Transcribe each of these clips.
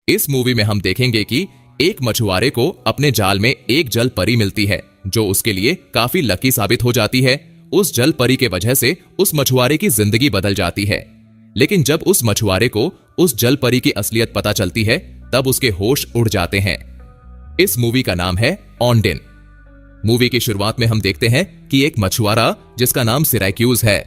इस मूवी में हम देखेंगे कि एक मछुआरे को अपने जाल में एक जल परी मिलती है जो उसके लिए काफी लकी साबित हो जाती है। उस जल परी के वजह से उस मछुआरे की जिंदगी बदल जाती है। लेकिन जब उस मछुआरे को उस जल परी की असलियत पता चलती है तब उसके होश उड़ जाते हैं। इस मूवी का नाम है ऑनडिन। मूवी की शुरुआत में हम देखते हैं कि एक मछुआरा जिसका नाम सिरैक्यूज है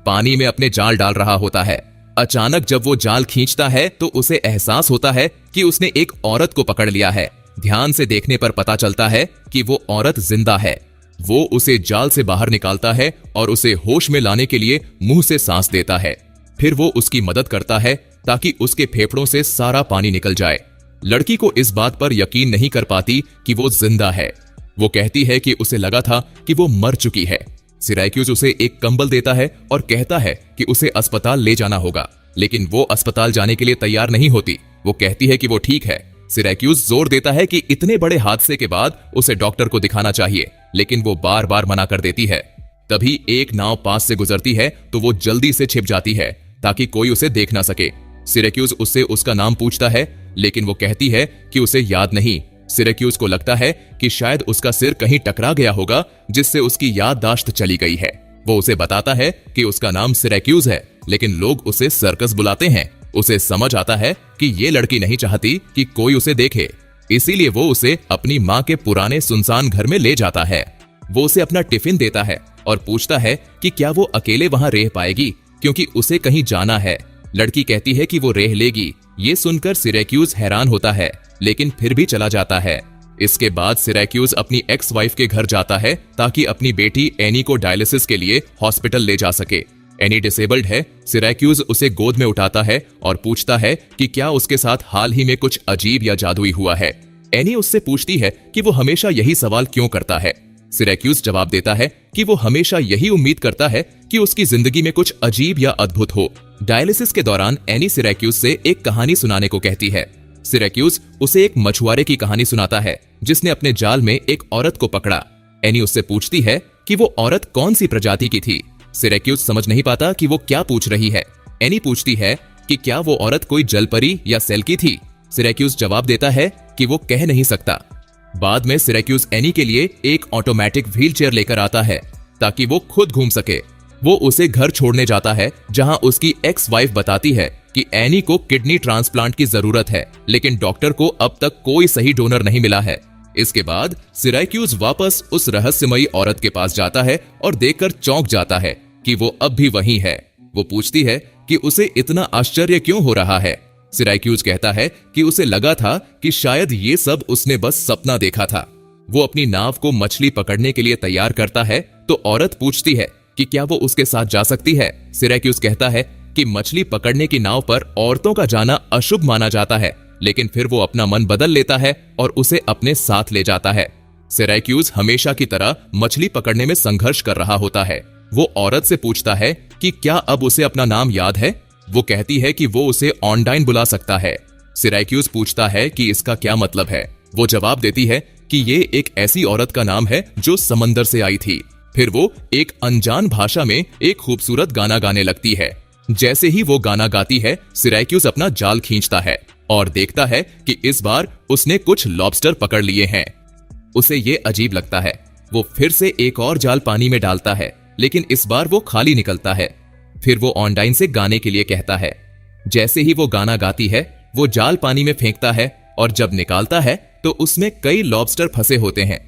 पानी में अपने जाल डाल रहा होता है। अचानक जब वो जाल खींचता है तो उसे एहसास होता है कि उसने एक औरत को पकड़ लिया है। ध्यान से देखने पर पता चलता है कि वो औरत जिंदा है। वो उसे जाल से बाहर निकालता है और उसे होश में लाने के लिए मुंह से सांस देता है। फिर वो उसकी मदद करता है ताकि उसके फेफड़ों से सारा पानी निकल जाए। लड़की को इस बात पर यकीन नहीं कर पाती कि वो जिंदा है। वो कहती है कि उसे लगा था कि वो मर चुकी है। सिरैक्यूज उसे एक कंबल देता है और कहता है कि उसे अस्पताल ले जाना होगा, लेकिन वो अस्पताल जाने के लिए तैयार नहीं होती। वो कहती है कि वो ठीक है। सिरैक्यूज जोर देता है कि इतने बड़े हादसे के बाद उसे डॉक्टर को दिखाना चाहिए, लेकिन वो बार बार मना कर देती है। तभी एक नाव पास से गुजरती है तो वो जल्दी से छिप जाती है ताकि कोई उसे देख ना सके। सिरैक्यूज उससे उसका नाम पूछता है, लेकिन वो कहती है कि उसे याद नहीं। सिरैक्यूज को लगता है कि शायद उसका सिर कहीं टकरा गया होगा जिससे उसकी याददाश्त चली गई है। वो उसे बताता है कि उसका नाम सिरैक्यूज है, लेकिन लोग उसे सर्कस बुलाते हैं। उसे समझ आता है कि ये लड़की नहीं चाहती कि कोई उसे देखे, इसीलिए वो उसे अपनी माँ के पुराने सुनसान घर में ले जाता है। वो उसे अपना टिफिन देता है और पूछता है कि क्या वो अकेले वहां रह पाएगी, क्योंकि उसे कहीं जाना है। लड़की कहती है कि वो रह लेगी। ये सुनकर सिरैक्यूज हैरान होता है, लेकिन फिर भी चला जाता है। इसके बाद सिरैक्यूज अपनी एक्स वाइफ के घर जाता है ताकि अपनी बेटी एनी को डायलिसिस के लिए हॉस्पिटल ले जा सके। एनी डिसेबल्ड है। सिरैक्यूज उसे गोद में उठाता है और पूछता है कि क्या उसके साथ हाल ही में कुछ अजीब या जादुई हुआ है। एनी उससे पूछती है कि वो हमेशा यही सवाल क्यों करता है। सिरैक्यूज जवाब देता है कि वो हमेशा यही उम्मीद करता है कि उसकी जिंदगी में कुछ अजीब या अद्भुत हो। डायलिसिस के दौरान एनी सिरैक्यूज से एक कहानी सुनाने को कहती है। सिरैक्यूज उसे एक मछुआरे की कहानी सुनाता है जिसने अपने जाल में एक औरत को पकड़ा। एनी उससे पूछती है कि वो औरत कौन सी प्रजाति की थी। सिरैक्यूज समझ नहीं पाता कि वो क्या पूछ रही है। एनी पूछती है कि क्या वो औरत कोई जलपरी या सेल की थी। सिरैक्यूज जवाब देता है कि वो कह नहीं सकता। बाद में सिरैक्यूज एनी के लिए एक ऑटोमेटिक व्हील चेयर लेकर आता है ताकि वो खुद घूम सके। वो उसे घर छोड़ने जाता है जहां उसकी एक्स वाइफ बताती है कि एनी को किडनी ट्रांसप्लांट की जरूरत है, लेकिन डॉक्टर को अब तक कोई सही डोनर नहीं मिला है। इसके बाद सिरैक्यूज वापस उस रहस्यमयी औरत के पास जाता है और देखकर चौंक जाता है कि वो अब भी वही है। वो पूछती है कि उसे इतना आश्चर्य क्यों हो रहा है। सिरैक्यूज कहता है कि उसे लगा था कि शायद ये सब उसने बस सपना देखा था। वो अपनी नाव को मछली पकड़ने के लिए तैयार करता है तो औरत पूछती है कि क्या वो उसके साथ जा सकती है। सिरैक्यूज कहता है कि मछली पकड़ने की नाव पर औरतों का जाना अशुभ माना जाता है, लेकिन फिर वो अपना मन बदल लेता है और उसे अपने साथ ले जाता है। सिरैक्यूज हमेशा की तरह मछली पकड़ने में संघर्ष कर रहा होता है। वो औरत से पूछता है कि क्या अब उसे अपना नाम याद है। वो कहती है कि वो उसे ऑनडाइन बुला सकता है। सिरैक्यूज पूछता है कि इसका क्या मतलब है। वो जवाब देती है कि ये एक ऐसी औरत का नाम है जो समंदर से आई थी। फिर वो एक अनजान भाषा में एक खूबसूरत गाना गाने लगती है। जैसे ही वो गाना गाती है, सिरैक्यूज अपना जाल खींचता है और देखता है कि इस बार उसने कुछ लॉबस्टर पकड़ लिए हैं। उसे ये अजीब लगता है। वो फिर से एक और जाल पानी में डालता है, लेकिन इस बार वो खाली निकलता है। फिर वो ऑनडाइन से गाने के लिए कहता है। जैसे ही वो गाना गाती है, वो जाल पानी में फेंकता है और जब निकालता है तो उसमें कई लॉबस्टर फंसे होते हैं।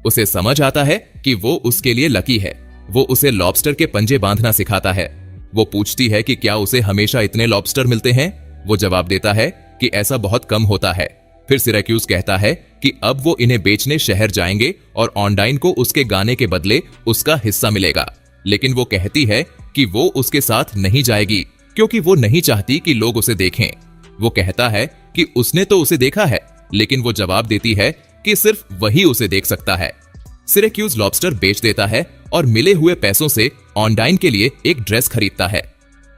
उसे समझ आता है कि वो उसके लिए लकी है। वो उसे लॉबस्टर के पंजे बांधना सिखाता है। वो पूछती है कि क्या उसे हमेशा इतने लॉबस्टर मिलते हैं। वो जवाब देता है कि ऐसा बहुत कम होता है। फिर सिरैक्यूज कहता है कि अब वो इन्हें बेचने शहर जाएंगे और ऑनडाइन को उसके गाने के बदले उसका हिस्सा मिलेगा। लेकिन वो कहती है कि वो उसके साथ नहीं जाएगी क्योंकि वो नहीं चाहती कि लोग उसे देखें। वो कहता है कि उसने तो उसे देखा है, लेकिन वो जवाब देती है कि सिर्फ वही उसे देख सकता है। सिरैक्यूज लॉबस्टर बेच देता है और मिले हुए पैसों से ऑनडाइन के लिए एक ड्रेस खरीदता है।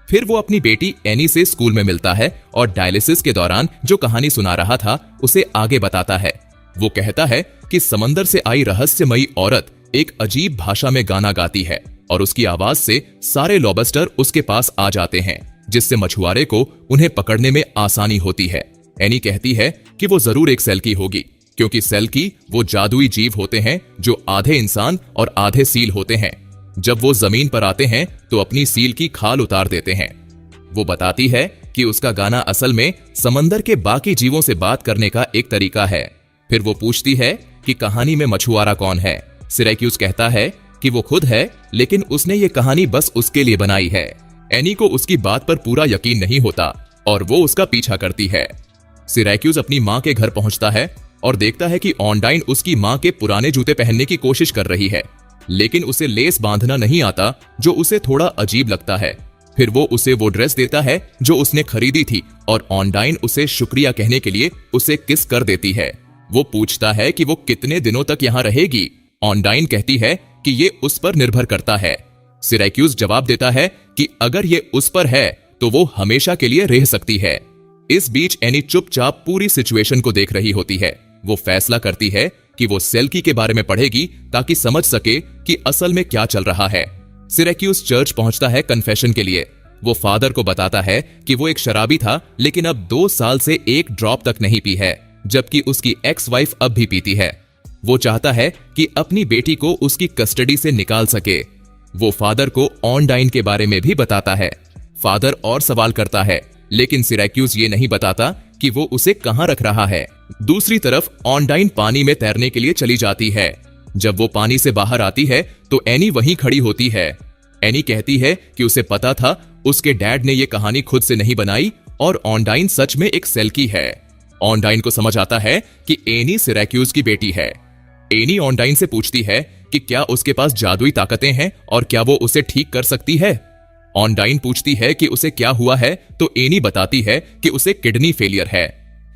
फिर वो अपनी बेटी एनी से स्कूल में मिलता है और डायलिसिस के दौरान जो कहानी सुना रहा था उसे आगे बताता है। वो कहता है कि समंदर से आई रहस्यमयी औरत एक अजीब भाषा में गाना गाती है और उसकी आवाज से सारे लॉबस्टर उसके पास आ जाते हैं, जिससे मछुआरे को उन्हें पकड़ने में आसानी होती है। एनी कहती है कि वो जरूर एक सेल्की होगी, क्योंकि सेल्की वो जादुई जीव होते हैं जो आधे इंसान और आधे सील होते हैं। जब वो जमीन पर आते हैं तो अपनी सील की खाल उतार देते हैं। वो बताती है कि उसका गाना असल में समंदर के बाकी जीवों से बात करने का एक तरीका है। फिर वो पूछती है कि कहानी में मछुआरा कौन है। सिरैक्यूज कहता है कि वो खुद है, लेकिन उसने ये कहानी बस उसके लिए बनाई है। एनी को उसकी बात पर पूरा यकीन नहीं होता और वो उसका पीछा करती है। सिरैक्यूज अपनी माँ के घर पहुंचता है और देखता है कि ऑनडाइन उसकी माँ के पुराने जूते पहनने की कोशिश कर रही है, लेकिन उसे लेस बांधना नहीं आता, जो उसे थोड़ा अजीब लगता है। फिर वो उसे वो ड्रेस देता है जो उसने खरीदी थी और ऑनडाइन उसे शुक्रिया कहने के लिए उसे किस कर देती है। वो पूछता है कि वो कितने दिनों तक यहाँ रहेगी। ऑनडाइन कहती है कि ये उस पर निर्भर करता है। सिरैक्यूज जवाब देता है कि अगर ये उस पर है तो वो हमेशा के लिए रह सकती है। इस बीच एनी चुपचाप पूरी सिचुएशन को देख रही होती है। वो फैसला करती है कि वो सेल्की के बारे में पढ़ेगी ताकि समझ सके कि असल में क्या चल रहा है। सिरैक्यूज चर्च पहुंचता है कन्फेशन के लिए। वो फादर को बताता है कि वो एक शराबी था, लेकिन अब 2 साल से एक ड्रॉप तक नहीं पी है, जबकि उसकी एक्स वाइफ अब भी पीती है। वो चाहता है कि अपनी बेटी को उसकी कस्टडी से निकाल सके। वो फादर को ऑनडाइन के बारे में भी बताता है। फादर और सवाल करता है, लेकिन सिरैक्यूज ये नहीं बताता कि वो उसे कहां रख रहा है। दूसरी तरफ ऑनडाइन पानी में तैरने के लिए चली जाती है। जब वो पानी से बाहर आती है तो एनी वहीं खड़ी होती है। एनी कहती है कि उसे पता था उसके डैड ने ये कहानी खुद से नहीं बनाई और ऑनडाइन सच में एक सेल्की है। ऑनडाइन को समझ आता है कि एनी सिरैक्यूज की बेटी है। एनी ऑनडाइन से पूछती है कि क्या उसके पास जादुई ताकतें हैं और क्या वो उसे ठीक कर सकती है। ऑनडाइन पूछती है कि उसे क्या हुआ है तो एनी बताती है कि उसे किडनी फेलियर है।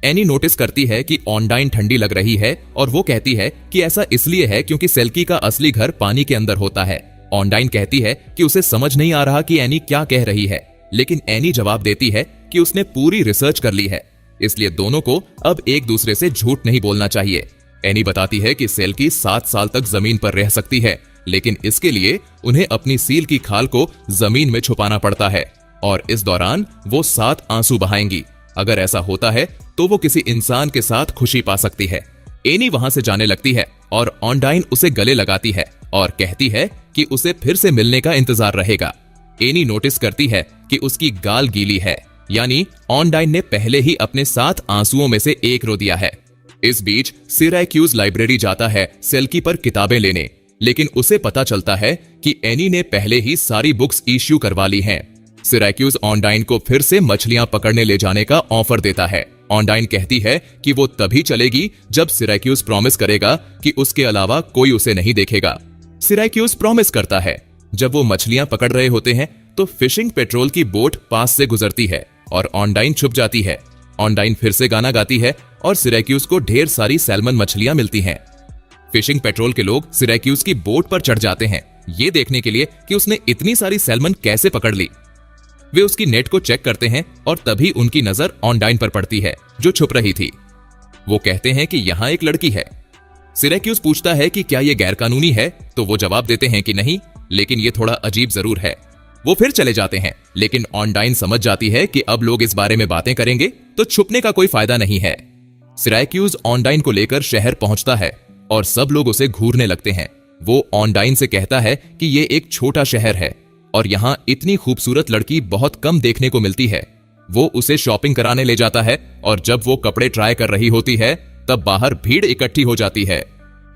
एनी नोटिस करती है कि ऑनडाइन ठंडी लग रही है और वो कहती है कि ऐसा इसलिए है क्योंकि सेल्की का असली घर पानी के अंदर होता है। ऑनडाइन कहती है कि उसे समझ नहीं आ रहा कि एनी क्या कह रही है, लेकिन एनी जवाब देती है कि उसने पूरी रिसर्च कर ली है, इसलिए दोनों को अब एक दूसरे से झूठ नहीं बोलना चाहिए। एनी बताती है कि सेल्की 7 साल तक जमीन पर रह सकती है, लेकिन इसके लिए उन्हें अपनी सील की खाल को जमीन में छुपाना पड़ता है और इस दौरान वो 7 आंसू बहाएंगी। अगर ऐसा होता है तो वो किसी इंसान के साथ खुशी पा सकती है। एनी वहां से जाने लगती है और ऑनडाइन उसे गले लगाती है और कहती है कि उसे फिर से मिलने का इंतजार रहेगा। एनी नोटिस करती है कि उसकी गाल गीली है, यानी ऑनडाइन ने पहले ही अपने 7 आंसुओं में से एक रो दिया है। इस बीच सिरैक्यूज लाइब्रेरी जाता है सेल्की पर किताबें लेने, लेकिन उसे पता चलता है कि एनी ने पहले ही सारी बुक्स इश्यू करवा ली हैं। सिरैक्यूज ऑनडाइन को फिर से मछलियां पकड़ने ले जाने का ऑफर देता है। ऑनडाइन कहती है कि वो तभी चलेगी जब सिरैक्यूज प्रॉमिस करेगा कि उसके अलावा कोई उसे नहीं देखेगा। सिरैक्यूज प्रॉमिस करता है। जब वो मछलियां पकड़ रहे होते हैं तो फिशिंग पेट्रोल की बोट पास से गुजरती है और ऑनडाइन छुप जाती है। ऑनडाइन फिर से गाना गाती है और सिरैक्यूज को ढेर सारी सैल्मन मछलियां मिलती हैं। फिशिंग पेट्रोल के लोग सिरैक्यूज की बोट पर चढ़ जाते हैं, ये देखने के लिए कि उसने इतनी सारी सैल्मन कैसे पकड़ ली। वे उसकी नेट को चेक करते हैं और तभी उनकी नजर ऑनडाइन पर पड़ती है, जो छुप रही थी। वो कहते हैं कि यहाँ एक लड़की है। सिरैक्यूज पूछता है कि क्या ये गैरकानूनी है, तो वो जवाब देते हैं कि नहीं, लेकिन ये थोड़ा अजीब जरूर है। वो फिर चले जाते हैं, लेकिन ऑनडाइन समझ जाती है कि अब लोग इस बारे में बातें करेंगे तो छुपने का कोई फायदा नहीं है। सिरैक्यूज ऑनडाइन को लेकर शहर पहुंचता है और सब लोग उसे घूरने लगते हैं। वो ऑनडाइन से कहता है कि ये एक छोटा शहर है और यहाँ इतनी खूबसूरत लड़की बहुत कम देखने को मिलती है। वो उसे शॉपिंग कराने ले जाता है और जब वो कपड़े ट्राई कर रही होती है तब बाहर भीड़ इकट्ठी हो जाती है।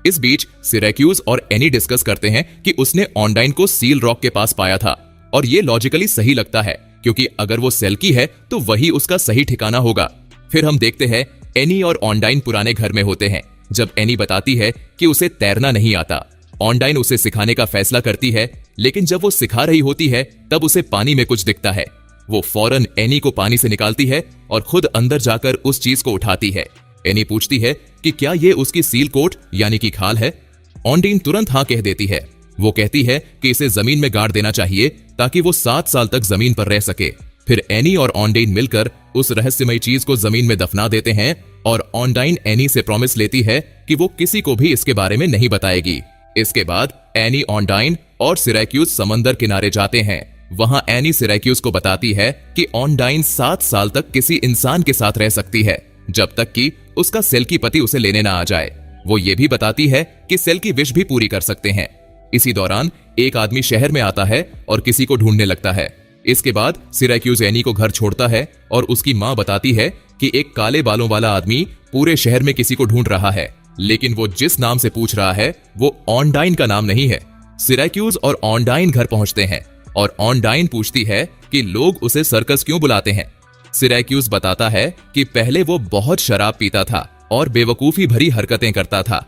इस बीच सिरैक्यूज और एनी डिस्कस करते हैं कि उसने ऑनडाइन को सील रॉक के पास पाया था और ये लॉजिकली सही लगता है, क्योंकि अगर वो सेल्की है तो वही उसका सही ठिकाना होगा। फिर हम देखते हैं एनी और ऑनडाइन पुराने घर में होते हैं। जब एनी बताती है कि उसे तैरना नहीं आता, ऑनडाइन उसे सिखाने का फैसला करती है, लेकिन जब वो सिखा रही होती है तब उसे पानी में कुछ दिखता है। वो फौरन एनी को पानी से निकालती है और खुद अंदर जाकर उस चीज को उठाती है। एनी पूछती है कि क्या ये उसकी सील कोट यानी कि खाल है। ऑनडाइन तुरंत हाँ कह देती है। वो कहती है कि इसे जमीन में गाड़ देना चाहिए ताकि वो 7 साल तक जमीन पर रह सके। फिर एनी और ऑनडाइन मिलकर उस रहस्यमयी चीज को जमीन में दफना देते हैं और ऑनडाइन एनी से प्रॉमिस लेती है कि वो किसी को भी इसके बारे में नहीं बताएगी। इसके बाद एनी, ऑनडाइन और सिरैक्यूज समंदर किनारे जाते हैं। वहां एनी सिरैक्यूज को बताती है कि ऑनडाइन 7 साल तक किसी इंसान के साथ रह सकती है जब तक कि उसका सेल की पति उसे लेने ना आ जाए। वो ये भी बताती है कि सेल की विश भी पूरी कर सकते हैं। इसी दौरान एक आदमी शहर में आता है और किसी को ढूंढने लगता है। इसके बाद सिराक्यूज एनी को घर छोड़ता है और उसकी मां बताती है कि एक काले बालों वाला आदमी पूरे शहर में किसी को ढूंढ रहा है, लेकिन वो जिस नाम से पूछ रहा है वो ऑनडाइन का नाम नहीं है। सिराक्यूज और ऑनडाइन घर पहुंचते हैं और ऑनडाइन पूछती है कि लोग उसे सर्कस क्यों बुलाते हैं। सिराक्यूज बताता है कि पहले वो बहुत शराब पीता था और बेवकूफी भरी हरकतें करता था।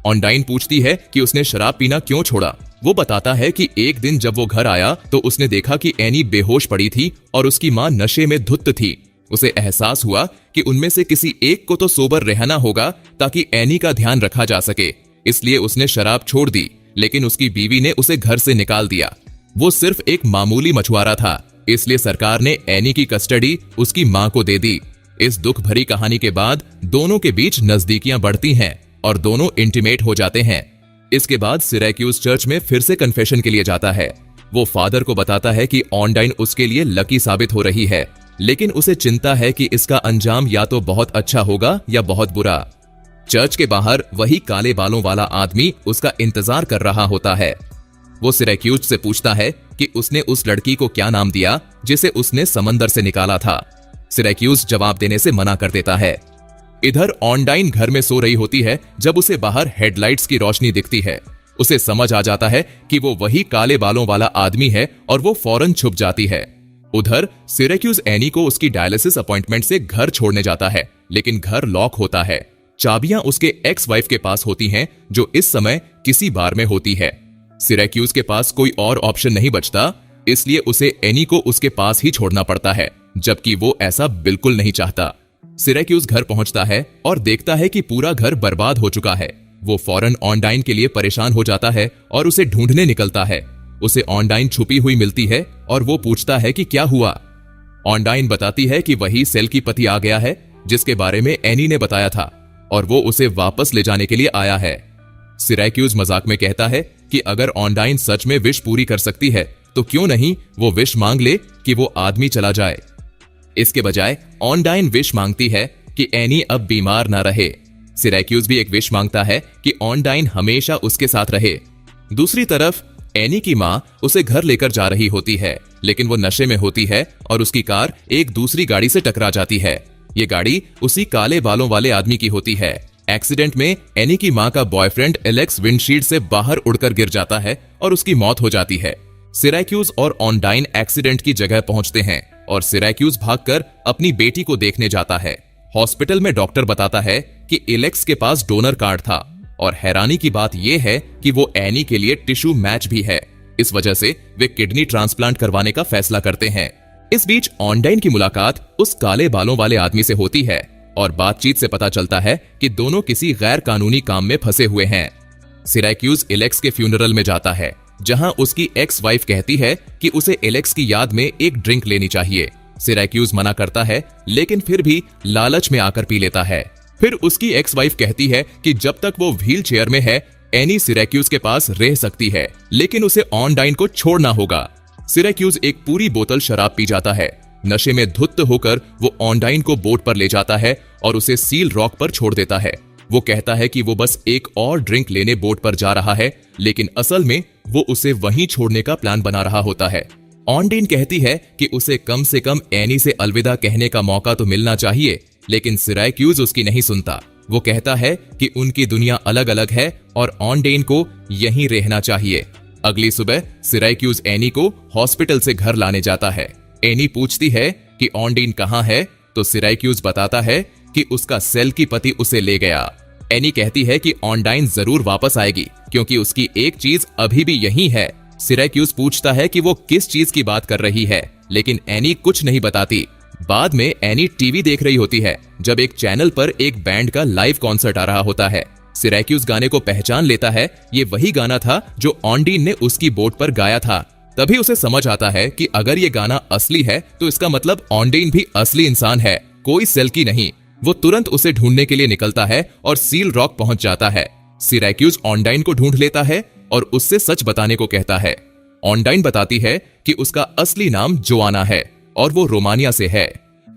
ऑनडाइन पूछती है कि उसने शराब पीना क्यों छोड़ा। वो बताता है कि एक दिन जब वो घर आया तो उसने देखा कि एनी बेहोश पड़ी थी और उसकी मां नशे में धुत थी। उसे एहसास हुआ कि उनमें से किसी एक को तो सोबर रहना होगा ताकि एनी का ध्यान रखा जा सके, इसलिए उसने शराब छोड़ दी, लेकिन उसकी बीवी ने उसे घर से निकाल दिया। वो सिर्फ एक मामूली मछुआरा था, इसलिए सरकार ने एनी की कस्टडी उसकी मां को दे दी। इस दुख भरी कहानी के बाद दोनों के बीच नजदीकियां बढ़ती हैं और दोनों इंटीमेट हो जाते हैं। इसके बाद सिराक्यूज चर्च में फिर से कन्फेशन के लिए जाता है। वो फादर को बताता है कि ऑनडाइन उसके लिए लकी साबित हो रही है, लेकिन उसे चिंता है कि इसका अंजाम या तो बहुत अच्छा होगा या बहुत बुरा। चर्च के बाहर वही काले बालों वाला आदमी उसका इंतजार कर रहा होता है। वो सिराक्यूज से पूछता है कि उसने उस लड़की को क्या नाम दिया जिसे उसने समंदर से निकाला था। सिराक्यूज जवाब देने से मना कर देता है। इधर ऑनडाइन घर में सो रही होती है जब उसे बाहर हेडलाइट्स की रोशनी दिखती है। उसे समझ आ जाता है कि वो वही काले बालों वाला आदमी है और वो फौरन छुप जाती है। उधर सिराक्यूज एनी को उसकी डायलिसिस अपॉइंटमेंट से घर छोड़ने जाता है, लेकिन घर लॉक होता है। चाबियां उसके एक्स वाइफ के पास होती हैं, जो इस समय किसी बार में होती है। सिराक्यूज के पास कोई और ऑप्शन नहीं बचता, इसलिए उसे एनी को उसके पास ही छोड़ना पड़ता है, जबकि वो ऐसा बिल्कुल नहीं चाहता। सिराक्यूज घर पहुंचता है और देखता है कि पूरा घर बर्बाद हो चुका है। वो फौरन ऑनडाइन के लिए परेशान हो जाता है और उसे ढूंढने निकलता है। उसे ऑनडाइन छुपी हुई मिलती है और वो पूछता है कि क्या हुआ। ऑनडाइन बताती है कि वही सेल की पति आ गया है जिसके बारे में एनी ने बताया था और वो उसे वापस ले जाने के लिए आया है। सिराक्यूज मजाक में कहता है कि अगर ऑनडाइन सच में विश पूरी कर सकती है तो क्यों नहीं वो विश मांग ले कि वो आदमी चला जाए। इसके बजाय ऑनडाइन विश मांगती है कि एनी अब बीमार ना रहे। सिराक्यूज भी एक विश मांगता है कि ऑनडाइन हमेशा उसके साथ रहे। दूसरी तरफ एनी की मां उसे घर लेकर जा रही होती है, लेकिन वो नशे में होती है और उसकी कार एक दूसरी गाड़ी से टकरा जाती है। ये गाड़ी उसी काले बालों वाले आदमी की होती है। एक्सीडेंट में एनी की मां का बॉयफ्रेंड एलेक्स विंडशील्ड से बाहर उड़कर गिर जाता है और उसकी मौत हो जाती है। सिराक्यूज और ऑनडाइन एक्सीडेंट की जगह पहुंचते हैं और सिराक्यूज भागकर अपनी बेटी को देखने जाता है। हॉस्पिटल में डॉक्टर बताता है कि एलेक्स के पास डोनर कार्ड था और हैरानी की बात यह है कि वो एनी के लिए टिश्यू मैच भी है। इस वजह से वे किडनी ट्रांसप्लांट करवाने का फैसला करते हैं। इस बीच ऑनडाइन की मुलाकात उस काले बालों वाले आदमी से होती है और बातचीत से पता चलता है कि दोनों किसी गैर कानूनी काम में फंसे हुए हैं। सिराक्यूज एलेक्स के फ्यूनरल में जाता है, जहां उसकी एक्स वाइफ कहती है कि उसे एलेक्स की याद में एक ड्रिंक लेनी चाहिए। सिराक्यूज मना करता है, लेकिन फिर भी लालच में आकर पी लेता है। फिर उसकी एक्स वाइफ कहती है कि जब तक वो व्हील चेयर में है एनी सिराक्यूज के पास रह सकती है, लेकिन उसे ऑनडाइन को छोड़ना होगा। सिराक्यूज एक पूरी बोतल शराब पी जाता है। नशे में धुत होकर वो ऑनडाइन को बोट पर ले जाता है और उसे सील रॉक पर छोड़ देता है। वो कहता है कि वो बस एक और ड्रिंक लेने बोट पर जा रहा है, लेकिन असल में वो उसे वहीं छोड़ने का प्लान बना रहा होता है। ऑनडाइन कहती है कि उसे कम से कम एनी से अलविदा कहने का मौका तो मिलना चाहिए, लेकिन सिराक्यूज उसकी नहीं सुनता। वो कहता है कि उनकी दुनिया अलग अलग है और ऑनडाइन को यहीं रहना चाहिए। अगली सुबह सिराक्यूज एनी को हॉस्पिटल से घर लाने जाता है। एनी पूछती है कि ऑनडाइन कहाँ है, तो सिराक्यूज बताता है कि उसका सेल की पति उसे ले गया। एनी कहती है कि ऑनडाइन जरूर वापस आएगी क्योंकि उसकी एक चीज अभी भी यही है। सिराक्यूज पूछता है कि वो किस चीज की बात कर रही है, लेकिन एनी कुछ नहीं बताती। बाद में एनी टीवी देख रही होती है जब एक चैनल पर एक बैंड का लाइव कॉन्सर्ट आ रहा होता है। सिराक्यूज गाने को पहचान लेता है। ये वही गाना था जो ऑनडाइन ने उसकी बोट पर गाया था। तभी उसे समझ आता है कि अगर ये गाना असली है तो इसका मतलब ऑनडाइन भी असली इंसान है, कोई सेल की नहीं। वो तुरंत उसे ढूंढने के लिए निकलता है और सील रॉक पहुंच जाता है। सिराक्यूज ऑनडाइन को ढूंढ लेता है और उससे सच बताने को कहता है। ऑनडाइन बताती है कि उसका असली नाम जोआना है और वो रोमानिया से है।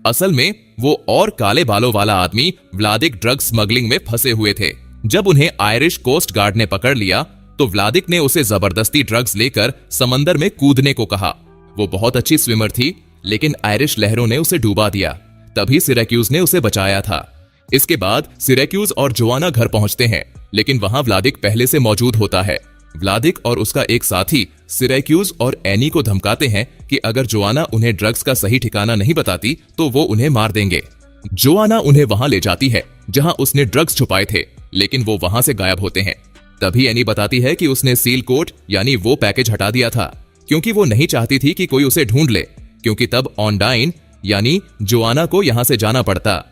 असल में वो और काले बालों वाला आदमी व्लादिक ड्रग स्मगलिंग में फंसे हुए थे। जब उन्हें आयरिश कोस्ट गार्ड ने पकड़ लिया तो व्लादिक ने उसे जबरदस्ती ड्रग्स लेकर समंदर में कूदने को कहा। वो बहुत अच्छी स्विमर थी, लेकिन आयरिश लहरों ने उसे डुबा दिया। तभी सिरैक्यूज ने उसे बचाया था। इसके बाद सिरैक्यूज और जोआना घर पहुंचते हैं, लेकिन वहां व्लादिक पहले से मौजूद होता है। व्लादिक और उसका एक साथी सिरैक्यूज और एनी को धमकाते हैं कि अगर जोआना उन्हें ड्रग्स का सही ठिकाना नहीं बताती तो वो उन्हें मार देंगे। जोआना उन्हें वहां ले जाती है जहां उसने ड्रग्स छुपाए थे, लेकिन वो वहां से गायब होते हैं। तभी एनी बताती है कि उसने सील कोट यानी वो पैकेज हटा दिया था, क्योंकि वो नहीं चाहती थी कि कोई उसे ढूंढ ले, क्योंकि तब ऑनडाइन यानी जोआना को यहां से जाना पड़ता।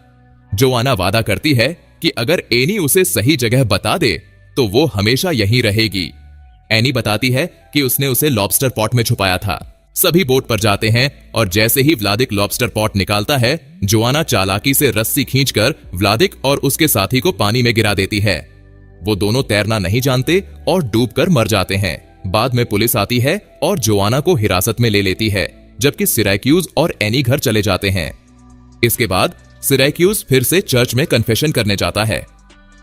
जोआना वादा करती है कि अगर एनी उसे सही जगह बता दे तो वो हमेशा यहीं रहेगी। एनी बताती है कि उसने उसे लॉबस्टर पॉट में छुपाया था। सभी बोट पर जाते हैं और जैसे ही व्लादिक लॉबस्टर पॉट निकालता है, जोआना चालाकी से रस्सी खींचकर व्लादिक और उसके साथी को पानी में गिरा देती है। वो दोनों तैरना नहीं जानते और डूबकर मर जाते हैं। बाद में पुलिस आती है और जोआना को हिरासत में ले लेती है, जबकि सिरैक्यूज और एनी घर चले जाते हैं। इसके बाद सिरैक्यूज फिर से चर्च में कन्फेशन करने जाता है।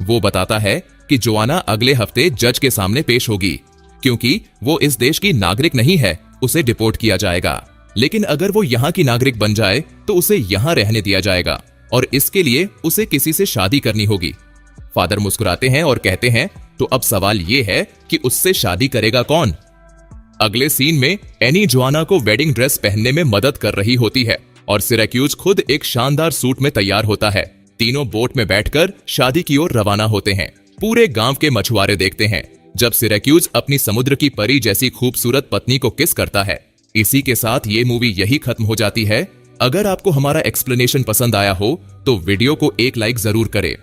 वो बताता है कि जोआना अगले हफ्ते जज के सामने पेश होगी, क्योंकि वो इस देश की नागरिक नहीं है, उसे डिपोर्ट किया जाएगा। लेकिन अगर वो यहाँ की नागरिक बन जाए तो उसे यहाँ रहने दिया जाएगा और इसके लिए उसे किसी से शादी करनी होगी। फादर मुस्कुराते हैं और कहते हैं, तो अब सवाल ये है कि उससे शादी करेगा कौन? अगले सीन में एनी जोआना को वेडिंग ड्रेस पहनने में मदद कर रही होती है और सिरैक्यूज खुद एक शानदार सूट में तैयार होता है। तीनों बोट में बैठकर शादी की ओर रवाना होते हैं। पूरे गांव के मछुआरे देखते हैं जब सिरैक्यूज अपनी समुद्र की परी जैसी खूबसूरत पत्नी को किस करता है। इसी के साथ ये मूवी यही खत्म हो जाती है। अगर आपको हमारा एक्सप्लेनेशन पसंद आया हो तो वीडियो को एक लाइक जरूर करें।